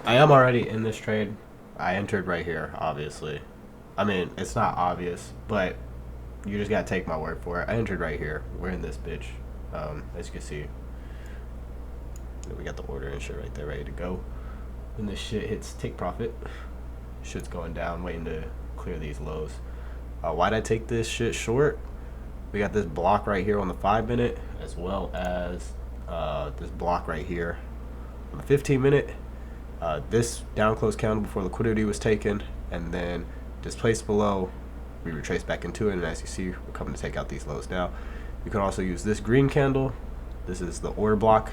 I am already in this trade. I entered right here, obviously. I mean, it's not obvious, but you just gotta take my word for it. I entered right here. We're in this bitch. As you can see, we got the order and shit right there, ready to go. When this shit hits take profit, shit's going down, waiting to clear these lows. Why'd I take this shit short? We got this block right here on the 5-minute, as well as this block right here on the 15-minute. This down close candle before liquidity was taken, and then displaced below, we retraced back into it, and as you see, we're coming to take out these lows now. You can also use this green candle. This is the order block.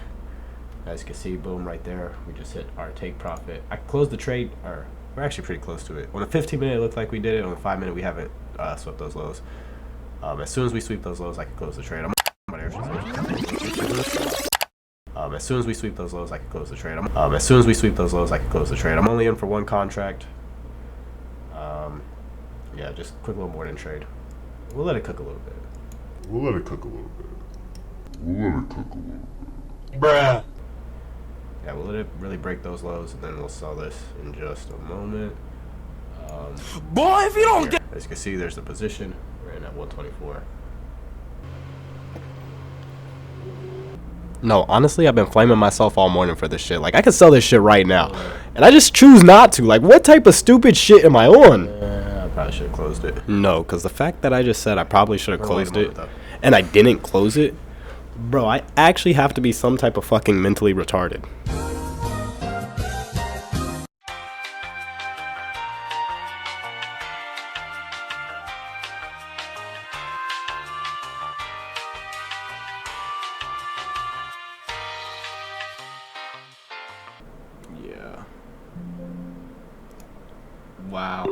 As you can see, boom, right there, we just hit our take profit. I closed the trade, or we're actually pretty close to it. On the 15-minute, it looked like we did it. On the 5-minute, we haven't swept those lows. As soon as we sweep those lows, I can close the trade. As soon as we sweep those lows, I can close the trade. As soon as we sweep those lows, I can close the trade. I'm only in for one contract. Yeah, just quick little morning trade. We'll let it cook a little bit. Bruh. Yeah, we'll let it really break those lows, and then we'll sell this in just a moment. Boy, if you don't get... As you can see, there's the position. We're in at 124. No, honestly, I've been flaming myself all morning for this shit. Like, I could sell this shit right now. And I just choose not to. Like, what type of stupid shit am I on? I probably should have closed it. No, because the fact that I just said I probably should have closed it, and I didn't close it, bro, I actually have to be some type of fucking mentally retarded. Yeah. Wow.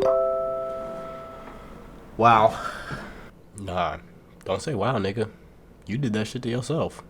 Wow. Nah, don't say wow, nigga. You did that shit to yourself.